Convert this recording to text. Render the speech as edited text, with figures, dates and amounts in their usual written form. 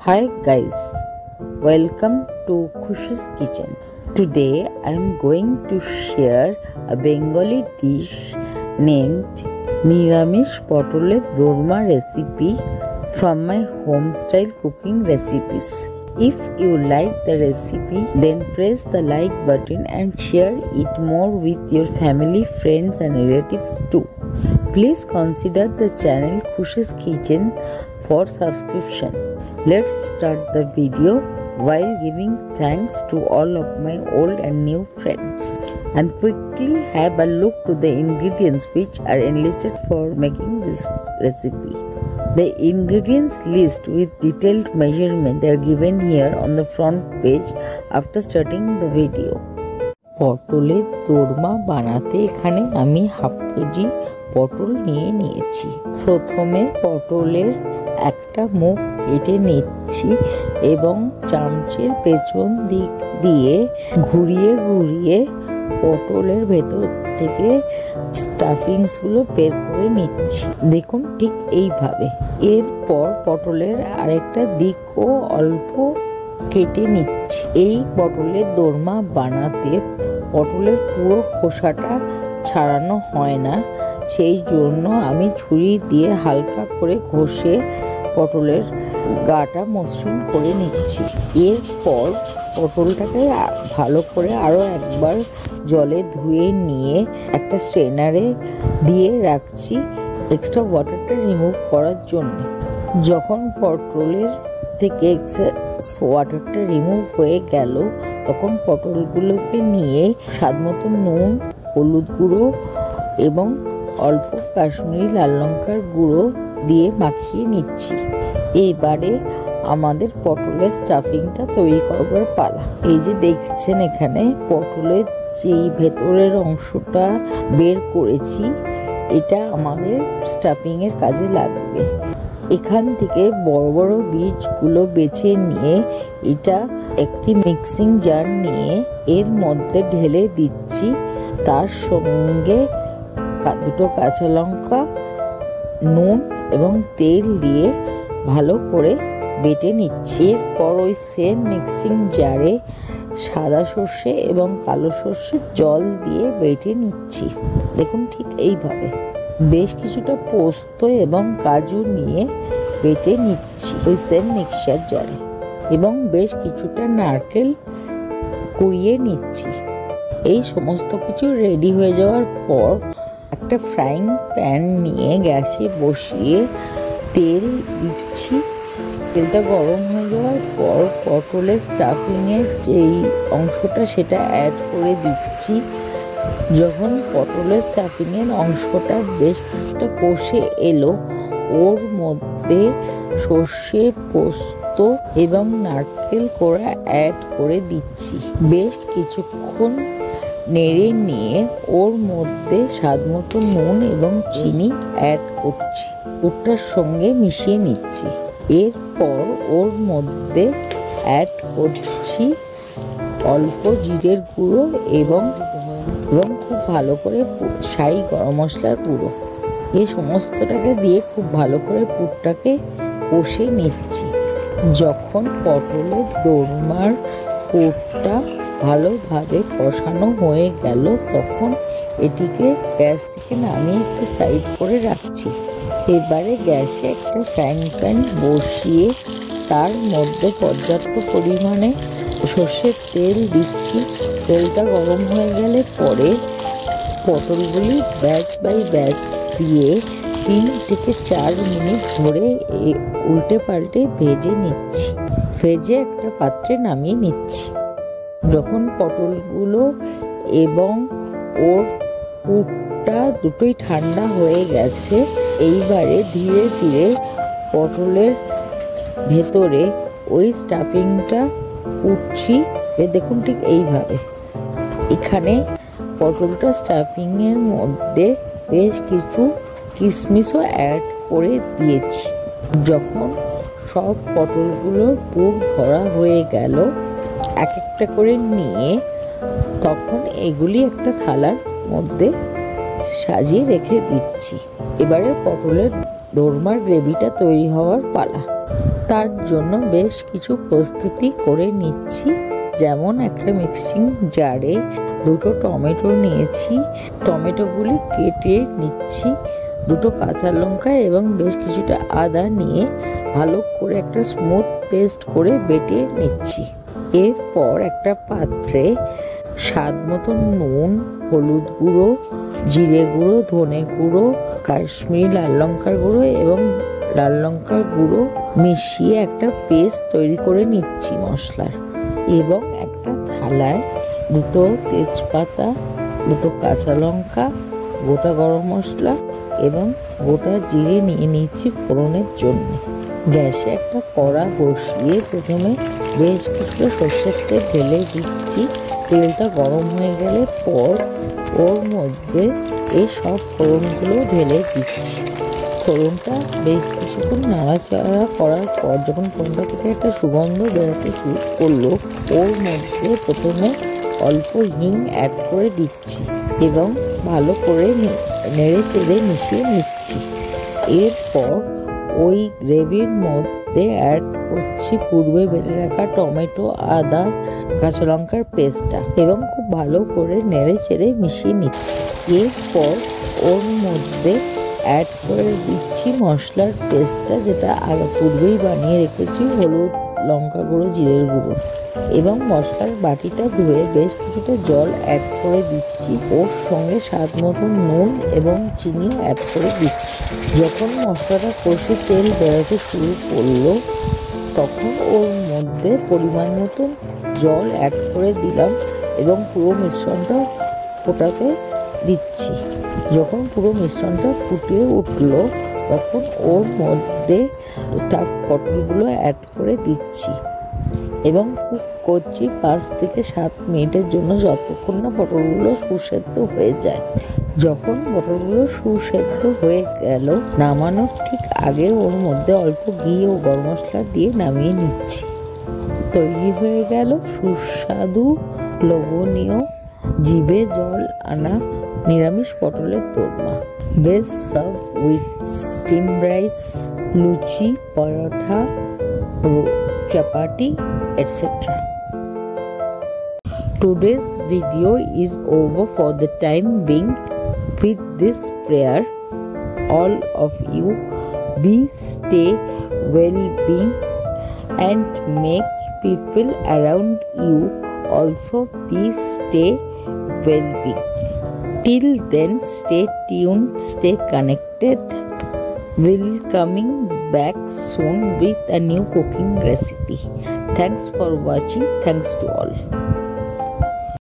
Hi guys, welcome to Khushi's Kitchen. Today I am going to share a Bengali dish named Niramish Potole Dorma recipe from my home style cooking recipes. If you like the recipe, then press the like button and share it more with your family, friends and relatives too. Please consider the channel Khushi's Kitchen for subscription. Let's start the video while giving thanks to all of my old and new friends, and quickly have a look to the ingredients which are enlisted for making this recipe. The ingredients list with detailed measurement are given here on the front page after starting the video. পটলের দোরমা বানাতে এখানে আমি half KG পটল নিয়েছি। প্রথমে পটলের একটা মুখ কেটে নিচ্ছি এবং চামচের পেছন দিক দিয়ে ঘুরিয়ে ঘুরিয়ে পটলের ভেতর থেকে স্টাফিংসগুলো বের করে নিচ্ছি। দেখুন ঠিক এইভাবে। এরপর পটলের আরেকটা দিকও অল্প কেটে নিচ্ছি। এই পটলের দোরমা বানাতে পটলের পুরো খোসাটা ছাড়ানো হয় না, সেই জন্য আমি ছুরি দিয়ে হালকা করে ঘষে পটলের গাটা মসৃণ করে নিচ্ছি। এরপর পটলটাকে ভালো করে আরও একবার জলে ধুয়ে নিয়ে একটা স্ট্রেনারে দিয়ে রাখছি এক্সট্রা ওয়াটারটা রিমুভ করার জন্য। যখন পটলের থেকে ওয়াটারটা রিমুভ হয়ে গেল, তখন পটলগুলোকে নিয়ে স্বাদমতো নুন, হলুদ গুঁড়ো এবং অল্প কাশ্মীরি লাল লঙ্কার গুঁড়ো দিয়ে মাখিয়ে নিচ্ছি। এবারে আমাদের পটলের স্টাফিংটা তৈরি করবার পালা। এই যে দেখছেন এখানে পটলের যেই ভেতরের অংশটা বের করেছি, এটা আমাদের স্টাফিং এর কাজে লাগবে। এখান থেকে বড় বড় বীজগুলো বেছে নিয়ে এটা একটি মিক্সিং জার নিয়ে এর মধ্যে ঢেলে দিচ্ছি। তার সঙ্গে দুটো কাঁচা লঙ্কা, নুন এবং তেল দিয়ে ভালো করে বেটে নিচ্ছি। এরপর ওই সেম মিক্সিং জারে সাদা সর্ষে এবং কালো সর্ষে জল দিয়ে বেটে নিচ্ছি। দেখুন ঠিক এইভাবে। বেশ কিছুটা পোস্ত এবং কাজু নিয়ে বেটে নিচ্ছি ওই সেম মিক্সচার জারে, এবং বেশ কিছুটা নারকেল কুড়িয়ে নিচ্ছি। এই সমস্ত কিছু রেডি হয়ে যাওয়ার পর একটা ফ্রাইং প্যান নিয়ে গ্যাসে বসিয়ে তেল দিচ্ছি। তেলটা গরম হয়ে যাওয়ার পর পটলের স্টাফিংয়ের যেই অংশটা সেটা অ্যাড করে দিচ্ছি। যখন পটলের স্টাফিংয়ের অংশটা বেশ কিছুটা কষে এলো, ওর মধ্যে সর্ষে, পোস্ত এবং নারকেল কোড়া অ্যাড করে দিচ্ছি। বেশ কিছুক্ষণ নেড়ে নিয়ে ওর মধ্যে স্বাদমতো নুন এবং চিনি অ্যাড করছি, ওটার সঙ্গে মিশিয়ে নিচ্ছি। এরপর ওর মধ্যে অ্যাড করছি অল্প জিরের গুঁড়ো এবং খুব ভালো করে শাহি গরম মশলার গুঁড়ো। এই সমস্তটাকে দিয়ে খুব ভালো করে পুরটাকে কষে নিচ্ছি। যখন পটলের দোরমার পুরটা ভালোভাবে কষানো হয়ে গেল, তখন এটিকে গ্যাস থেকে নামিয়ে একটা সাইড করে রাখছি। এবারে গ্যাসে একটা ফ্রাইং প্যান বসিয়ে তার মধ্যে পর্যাপ্ত পরিমাণে সর্ষের তেল দিচ্ছি। তেলটা গরম হয়ে গেলে পরে পটলগুলি ব্যাচ বাই ব্যাচ দিয়ে 3 থেকে 4 মিনিট ধরে উল্টে পাল্টে ভেজে নিচ্ছি। ভেজে একটা পাত্রে নামিয়ে নিচ্ছি। যখন পটলগুলো এবং ওর পুরটা দুটোই ঠান্ডা হয়ে গেছে, এইবারে ধীরে ধীরে পটলের ভেতরে ওই স্টাফিংটা উঠছি। দেখুন ঠিক এইভাবে। এখানে পটলটা স্টাফিংয়ের মধ্যে বেশ কিছু কিশমিশও অ্যাড করে দিয়েছি। যখন সব পটলগুলোর পুর ভরা হয়ে গেল, এক একটা করে নিয়ে তখন এগুলি একটা থালার মধ্যে সাজিয়ে রেখে দিচ্ছি। এবারে পটলের দোরমার গ্রেভিটা তৈরি হওয়ার পালা। তার জন্য বেশ কিছু প্রস্তুতি করে নিচ্ছি। যেমন একটা মিক্সিং জারে দুটো টমেটো নিয়েছি, টমেটোগুলি কেটে নিচ্ছি, দুটো কাঁচা লঙ্কা এবং বেশ কিছুটা আদা নিয়ে ভালো করে একটা স্মুথ পেস্ট করে বেটে নিচ্ছি। এরপর একটা পাত্রে স্বাদ মতো নুন, হলুদ গুঁড়ো, জিরে গুঁড়ো, ধনে গুঁড়ো, কাশ্মীরি লাল লঙ্কার গুঁড়ো এবং লাল লঙ্কার গুঁড়ো মিশিয়ে একটা পেস্ট তৈরি করে নিচ্ছি মশলার। এবং একটা থালায় দুটো তেজপাতা, দুটো কাঁচা লঙ্কা, গোটা গরম মশলা এবং গোটা জিরে নিয়ে নিচ্ছি ফোড়নের জন্য। গ্যাসে একটা কড়া বসিয়ে প্রথমে বেশ কিছুটা সর্ষের তেল ঢেলে দিচ্ছি। তেলটা গরম হয়ে গেলে পর ওর মধ্যে এই সব ফোড়নগুলো ঢেলে দিচ্ছি। ফোড়নটা বেশ কিছুক্ষণ নাড়াচাড়া করার পর যখন ফোড়নটা থেকে একটা সুগন্ধ বেরোতে শুরু করলো, ওর মধ্যে প্রথমে অল্প হিং অ্যাড করে দিচ্ছি এবং ভালো করে নেড়ে চেড়ে মিশিয়ে নিচ্ছি। এরপর ওই গ্রেভির মধ্যে অ্যাড করছি পূর্বে বেটে রাখা টমেটো, আদা, কাঁচা লঙ্কার পেস্টটা এবং খুব ভালো করে নেড়ে চেড়ে মিশিয়ে নিচ্ছি। এরপর ওর মধ্যে অ্যাড করে দিচ্ছি মশলার পেস্টটা, যেটা আগে পূর্বেই বানিয়ে রেখেছি, হলুদ, লঙ্কা গুঁড়ো, জিরের গুঁড়ো এবং মশলার বাটিটা ধুয়ে বেশ কিছুটা জল অ্যাড করে দিচ্ছি। ওর সঙ্গে স্বাদ মতো নুন এবং চিনি অ্যাড করে দিচ্ছি। যখন মশলাটা কষে তেল বেরোতে শুরু করলো তখন ওর মধ্যে পরিমাণ মতো জল অ্যাড করে দিলাম এবং পুরো মিশ্রণটা ফোটাতে দিচ্ছি। যখন পুরো মিশ্রণটা ফুটে উঠলো তখন ওর মধ্যে স্টাফ পটলগুলো অ্যাড করে দিচ্ছি এবং কুক করছি 5 থেকে 7 মিনিটের জন্য, যতক্ষণ না পটলগুলো সুসেদ্ধ হয়ে যায়। যখন পটলগুলো সুসেদ্ধ হয়ে গেল, নামানোর ঠিক আগে ওর মধ্যে অল্প ঘি ও গরম মশলা দিয়ে নামিয়ে নিচ্ছি। তৈরি হয়ে গেল সুস্বাদু, লোভনীয়, জিভে জল আনা নিরামিষ পটলের দোরমা। Best serve with steam rice, luchi, paratha, chapati, etc. Today's video is over for the time being. With this prayer, all of you be stay well-being and make people around you also be stay well-being. Till then, stay tuned, stay connected. We'll coming back soon with a new cooking recipe. Thanks for watching. Thanks to all.